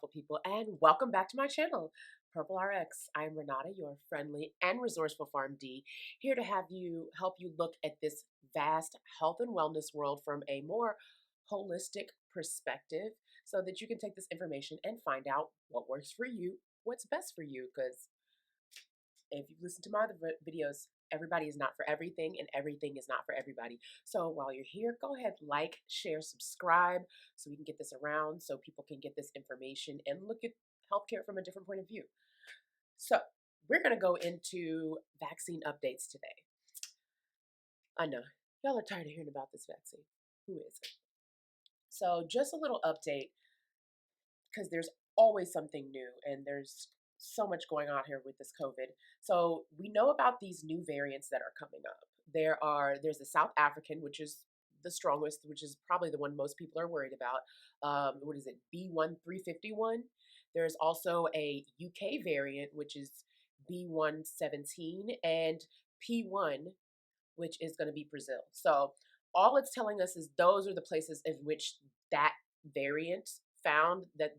powerful people, and welcome back to my channel, Purple RX. I'm Renata, your friendly and resourceful PharmD, here to have you help you look at this vast health and wellness world from a more holistic perspective so that you can take this information and find out what works for you, what's best for you. Because if you've listened to my other videos, everybody is not for everything and everything is not for everybody. So while you're here, go ahead, like, share, subscribe so we can get this around so people can get this information and look at healthcare from a different point of view. So we're going to go into vaccine updates today. I know y'all are tired of hearing about this vaccine. Who isn't? So just a little update because there's always something new and there's so much going on here with this COVID. So we know about these new variants that are coming up. There's the South African, which is the strongest, which is probably the one most people are worried about. What is it, B1351? There's also a UK variant, which is B117, and P1, which is going to be Brazil. So all it's telling us is those are the places in which that variant that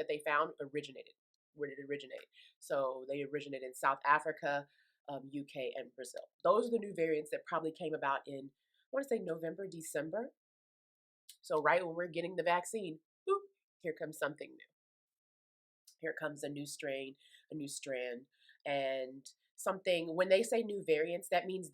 they found originated. Where did it originate? So they originated in South Africa, UK, and Brazil. Those are the new variants that probably came about in, I want to say November, December. So right when we're getting the vaccine, boop, here comes something new. Here comes a new strain, a new strand, and something. When they say new variants, that means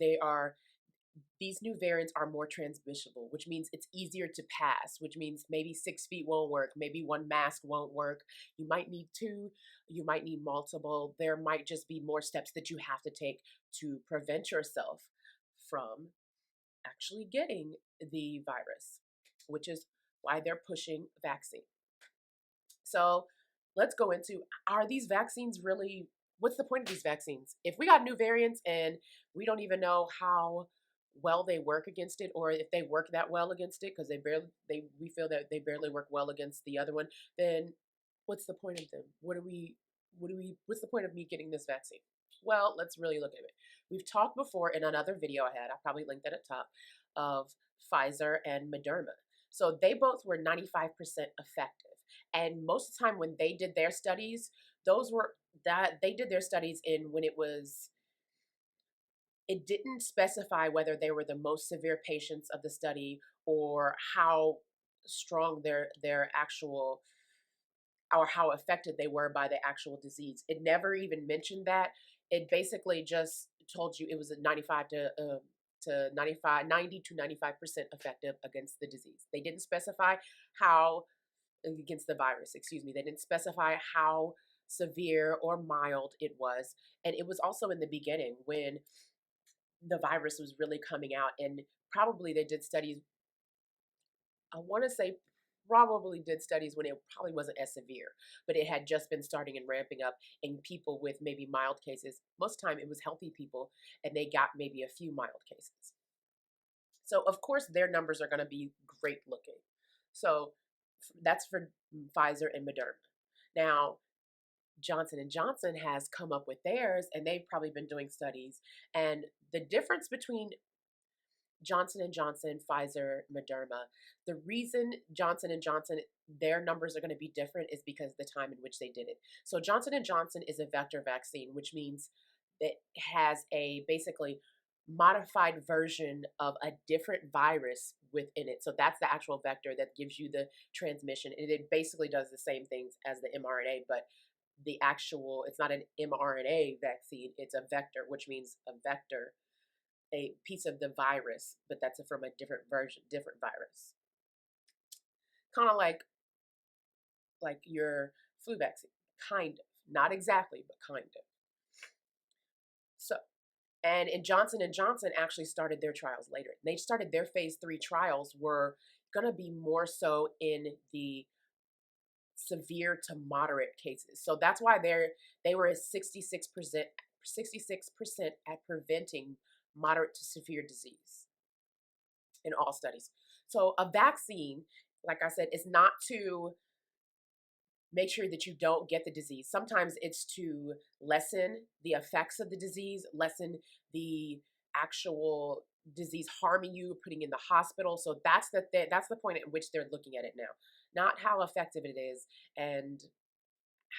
these new variants are more transmissible, which means it's easier to pass, which means maybe 6 feet won't work, maybe one mask won't work. You might need two, you might need multiple. There might just be more steps that you have to take to prevent yourself from actually getting the virus, which is why they're pushing vaccine. So let's go into, are these vaccines really, what's the point of these vaccines? If we got new variants and we don't even know how well they work against it, or if they work that well against it, because we feel that they barely work well against the other one, then what's the point of them? What's the point of me getting this vaccine? Well, let's really look at it. We've talked before in another video I had, I probably linked that at top, of Pfizer and Moderna. So they both were 95% effective. And most of the time when they did their studies, they did their studies in when it didn't specify whether they were the most severe patients of the study or how strong their actual, or how affected they were by the actual disease. It never even mentioned that. It basically just told you it was a 90 to 95% effective against the disease. They didn't specify how, against the virus, excuse me. They didn't specify how severe or mild it was. And it was also in the beginning when the virus was really coming out, and probably they did studies, I want to say probably did studies when it probably wasn't as severe, but it had just been starting and ramping up in people with maybe mild cases. Most time it was healthy people and they got maybe a few mild cases. So of course their numbers are going to be great looking. So that's for Pfizer and Moderna. Now, Johnson and Johnson has come up with theirs, and they've probably been doing studies. And the difference between Johnson and Johnson, Pfizer, Moderna, the reason Johnson and Johnson, their numbers are going to be different is because the time in which they did it. So Johnson and Johnson is a vector vaccine, which means it has a basically modified version of a different virus within it. So that's the actual vector that gives you the transmission. And it basically does the same things as the mRNA, but it's not an mRNA vaccine, it's a vector, which means a vector, a piece of the virus, but that's from a different version, different virus. Kind of like your flu vaccine, kind of. Not exactly, but kind of. So, and in Johnson and Johnson actually started their trials later. They started their phase 3 trials were going to be more so in the severe to moderate cases. So that's why they were at 66% at preventing moderate to severe disease in all studies. So a vaccine, like I said, is not to make sure that you don't get the disease. Sometimes it's to lessen the effects of the disease, lessen the actual disease harming you, putting in the hospital. So that's the point at which they're looking at it now, not how effective it is. And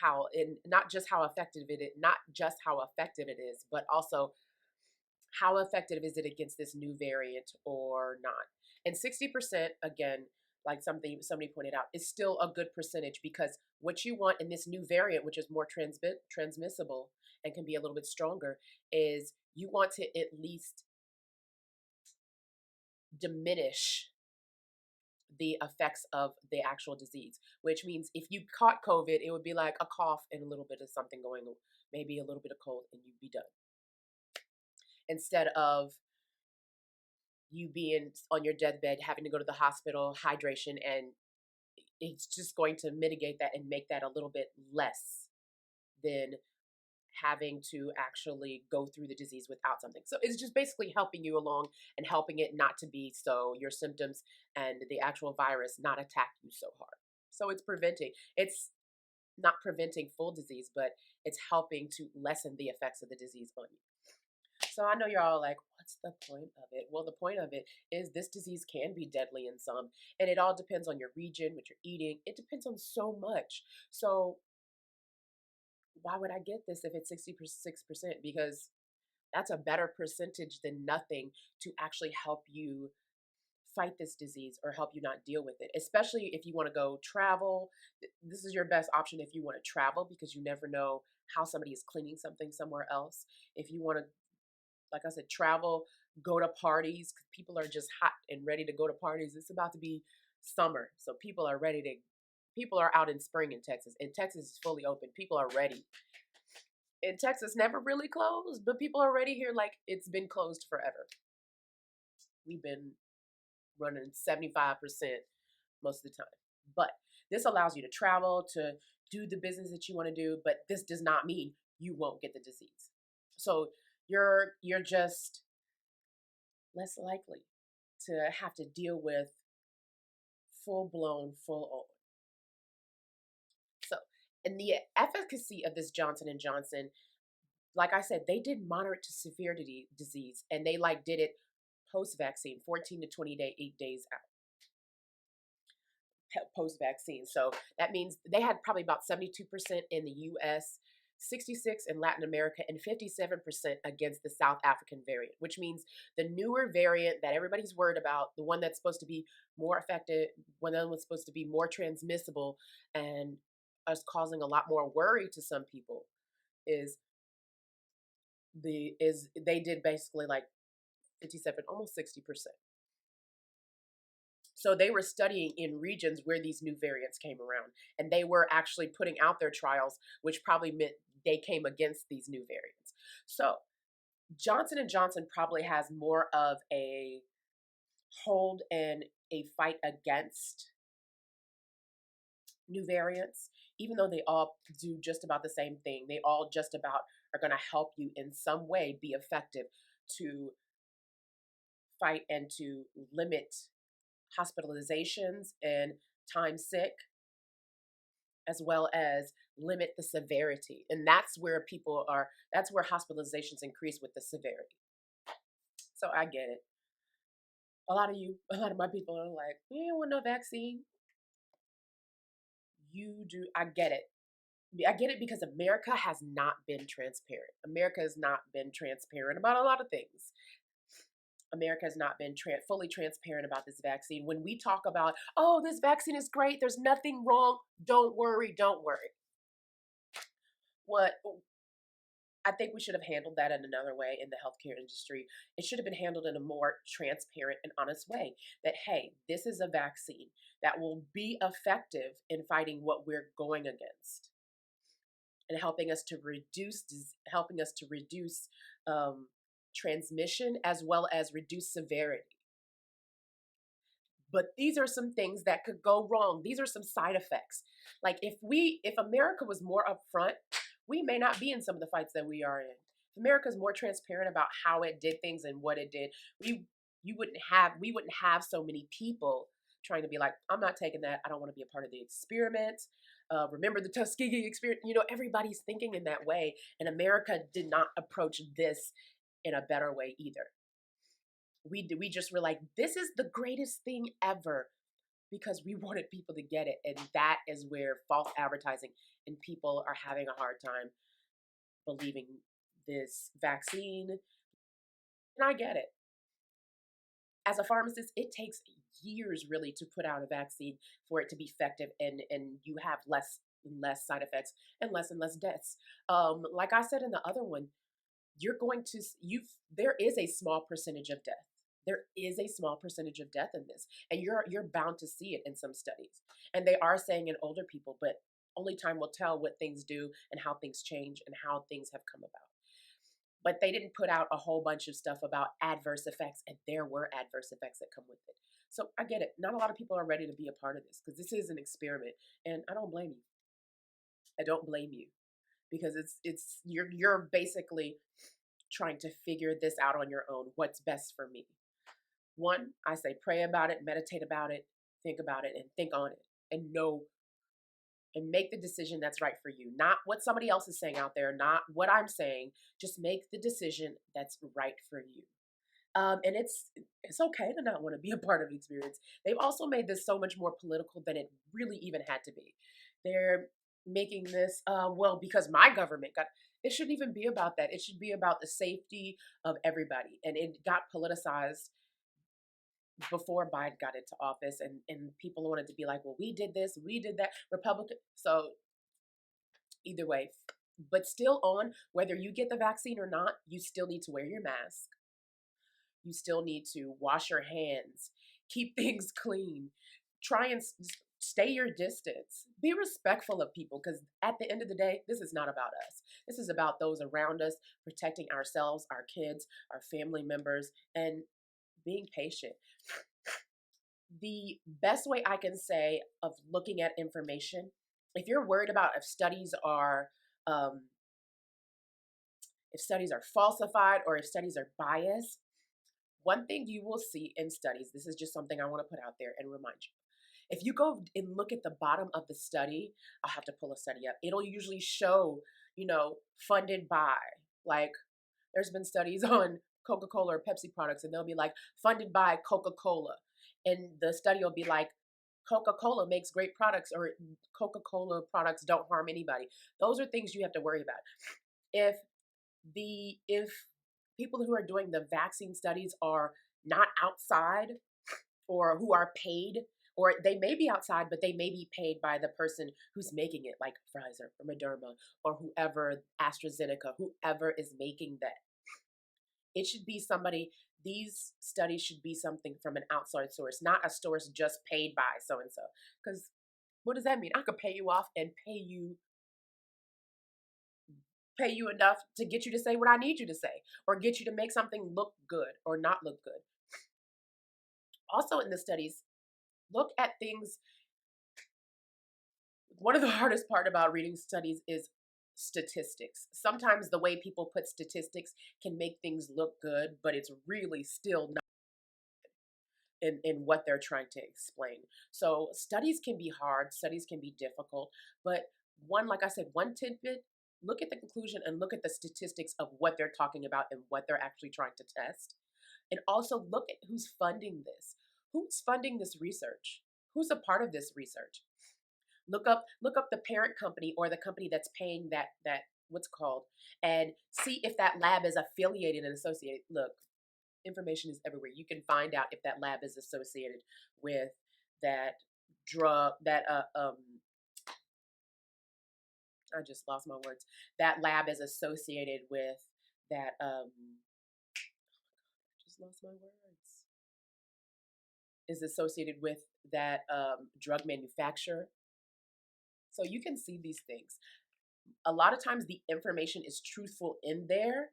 how, and not just how effective it is, but also how effective is it against this new variant or not. And 60%, again, like somebody pointed out, is still a good percentage, because what you want in this new variant, which is more transmissible and can be a little bit stronger, is you want to at least diminish the effects of the actual disease, which means if you caught COVID, it would be like a cough and a little bit of something going on, maybe a little bit of cold, and you'd be done. Instead of you being on your deathbed, having to go to the hospital, hydration, and it's just going to mitigate that and make that a little bit less than having to actually go through the disease without something. So it's just basically helping you along and helping it not to be so your symptoms and the actual virus not attack you so hard. So it's not preventing full disease, but it's helping to lessen the effects of the disease on you. So I know you're all like, what's the point of it? Well, the point of it is this disease can be deadly in some, and it all depends on your region, what you're eating. It depends on so much. So why would I get this if it's 66%? Because that's a better percentage than nothing to actually help you fight this disease or help you not deal with it. Especially if you want to go travel. This is your best option if you want to travel, because you never know how somebody is cleaning something somewhere else. If you want to, like I said, travel, go to parties, 'cause people are just hot and ready to go to parties. It's about to be summer, so people are out in spring in Texas. And Texas is fully open. People are ready. And Texas never really closed, but people are ready here like it's been closed forever. We've been running 75% most of the time. But this allows you to travel, to do the business that you want to do, but this does not mean you won't get the disease. So you're just less likely to have to deal with full blown, full on. So, and the efficacy of this Johnson and Johnson, like I said, they did moderate to severe disease, and they like did it post vaccine, 14 to 8 days out post vaccine. So that means they had probably about 72% in the US, 66 in Latin America, and 57% against the South African variant, which means the newer variant that everybody's worried about, the one that's supposed to be more effective, one that was supposed to be more transmissible and us causing a lot more worry to some people, is they did basically like 57, almost 60%. So they were studying in regions where these new variants came around, and they were actually putting out their trials, which probably meant they came against these new variants. So Johnson and Johnson probably has more of a hold and a fight against new variants, even though they all do just about the same thing. They all just about are going to help you in some way be effective to fight and to limit hospitalizations and time sick, as well as limit the severity. And that's where hospitalizations increase with the severity. So I get it. A lot of my people are like, you don't want no vaccine. You do. I get it. I get it because America has not been transparent. America has not been transparent about a lot of things. America has not been fully transparent about this vaccine. When we talk about, oh, this vaccine is great, there's nothing wrong, don't worry, don't worry. What I think we should have handled that in another way in the healthcare industry. It should have been handled in a more transparent and honest way. That, hey, this is a vaccine that will be effective in fighting what we're going against, and helping us to reduce transmission, as well as reduce severity. But these are some things that could go wrong. These are some side effects. Like if America was more upfront, we may not be in some of the fights that we are in. If America is more transparent about how it did things and what it did, we wouldn't have so many people trying to be like, I'm not taking that. I don't want to be a part of the experiment. Remember the Tuskegee experiment? Everybody's thinking in that way. And America did not approach this in a better way either. We just were like, this is the greatest thing ever. because we wanted people to get it. And that is where false advertising and people are having a hard time believing this vaccine. And I get it. As a pharmacist, it takes years really to put out a vaccine for it to be effective, and you have less and less side effects and less deaths. Like I said in the other one, you're going to there is a small percentage of death. There is a small percentage of death in this, and you're bound to see it in some studies. And they are saying in older people, but only time will tell what things do and how things change and how things have come about. But they didn't put out a whole bunch of stuff about adverse effects, and there were adverse effects that come with it. So I get it. Not a lot of people are ready to be a part of this because this is an experiment, and I don't blame you. I don't blame you because it's you're basically trying to figure this out on your own. What's best for me? One, I say pray about it, meditate about it, and think on it, and know and make the decision that's right for you. Not what somebody else is saying out there, not what I'm saying. Just make the decision that's right for you. And it's okay to not want to be a part of the experience. They've also made this so much more political than it really even had to be. They're making this well because my government got. It shouldn't even be about that. It should be about the safety of everybody, and it got politicized before Biden got into office, and people wanted to be like, well, we did this, we did that, Republican. So either way, but still on whether you get the vaccine or not, you still need to wear your mask. You still need to wash your hands, keep things clean, try and stay your distance. Be respectful of people because at the end of the day, this is not about us. This is about those around us, protecting ourselves, our kids, our family members, and being patient. The best way I can say of looking at information, if you're worried about um, if studies are falsified or if studies are biased, one thing you will see in studies, this is just something I want to put out there and remind you. If you go and look at the bottom of the study, I'll have to pull a study up. It'll usually show, funded by, like there's been studies on Coca-Cola or Pepsi products, and they'll be like funded by Coca-Cola. And the study will be like, Coca-Cola makes great products, or Coca-Cola products don't harm anybody. Those are things you have to worry about. If people who are doing the vaccine studies are not outside or who are paid, or they may be outside, but they may be paid by the person who's making it, like Pfizer or Moderna or whoever, AstraZeneca, whoever is making that. It should be somebody, these studies should be something from an outside source, not a source just paid by so and so. Because what does that mean? I could pay you off and pay you enough to get you to say what I need you to say, or get you to make something look good or not look good. Also, in the studies, look at things. One of the hardest part about reading studies is statistics. Sometimes the way people put statistics can make things look good, but it's really still not in what they're trying to explain. So studies can be hard, studies can be difficult, but like I said, one tidbit, look at the conclusion and look at the statistics of what they're talking about and what they're actually trying to test. And also look at who's funding this. Who's funding this research? Who's a part of this research? Look up the parent company or the company that's paying that what's called, and see if that lab is affiliated and associated. Look, information is everywhere. You can find out if that lab is associated with that drug that I just lost my words. That lab is associated with that just lost my words. Is associated with that drug manufacturer. So you can see these things. A lot of times the information is truthful in there.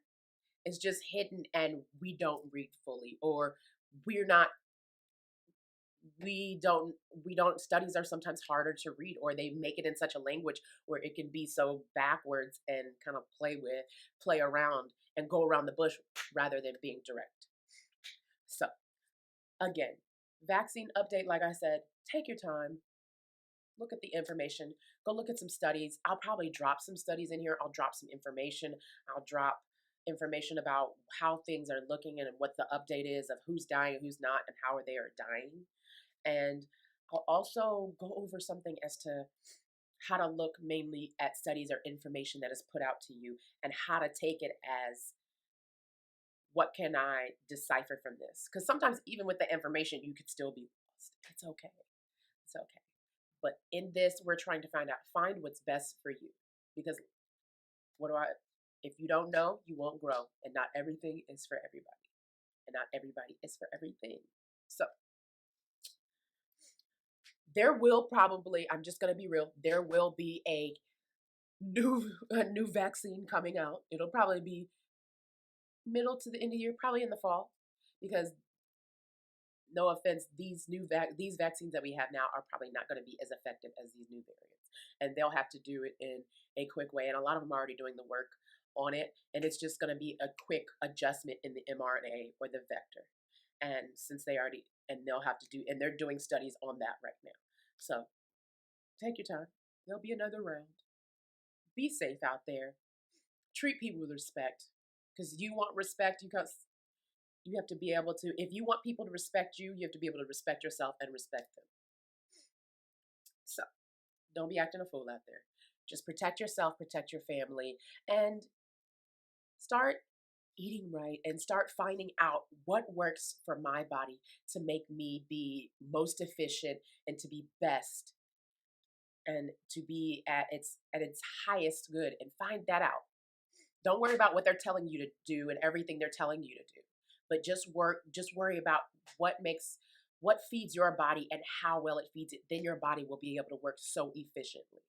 It's just hidden and we don't read fully, or we're not we don't studies are sometimes harder to read, or they make it in such a language where it can be so backwards and kind of play around and go around the bush rather than being direct. So again, vaccine update, like I said, take your time, look at the information, go look at some studies. I'll probably drop some studies in here. I'll drop some information. I'll drop information about how things are looking and what the update is of who's dying and who's not and how they are dying. And I'll also go over something as to how to look mainly at studies or information that is put out to you and how to take it as what can I decipher from this? Because sometimes, even with the information, you could still be lost. It's okay. It's okay. But in this, we're trying to find what's best for you. Because what do I, if you don't know, you won't grow. And not everything is for everybody. And not everybody is for everything. So there will probably, I'm just going to be real, there will be a new vaccine coming out. It'll probably be middle to the end of the year, probably in the fall, because no offense, these vaccines that we have now are probably not going to be as effective as these new variants, and they'll have to do it in a quick way. And a lot of them are already doing the work on it, and it's just going to be a quick adjustment in the mRNA or the vector. And since they already and they'll have to do and they're doing studies on that right now. So take your time. There'll be another round. Be safe out there. Treat people with respect, because you want respect. You have to be able to, if you want people to respect you, you have to be able to respect yourself and respect them. So don't be acting a fool out there. Just protect yourself, protect your family, and start eating right and start finding out what works for my body to make me be most efficient and to be best and to be at its highest good, and find that out. Don't worry about what they're telling you to do and everything they're telling you to do. But just worry about what feeds your body and how well it feeds it. Then your body will be able to work so efficiently.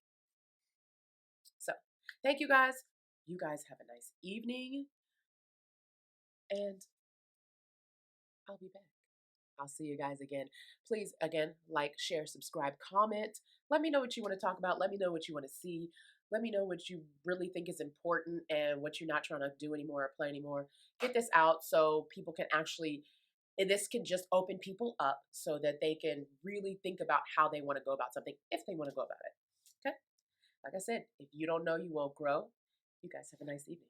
So, thank you guys. You guys have a nice evening, and I'll be back. I'll see you guys again. Please, again, like, share, subscribe, comment. Let me know what you want to talk about. Let me know what you want to see. Let me know what you really think is important and what you're not trying to do anymore or play anymore. Get this out so people can actually, and this can just open people up so that they can really think about how they want to go about something if they want to go about it. Okay? Like I said, if you don't know, you won't grow. You guys have a nice evening.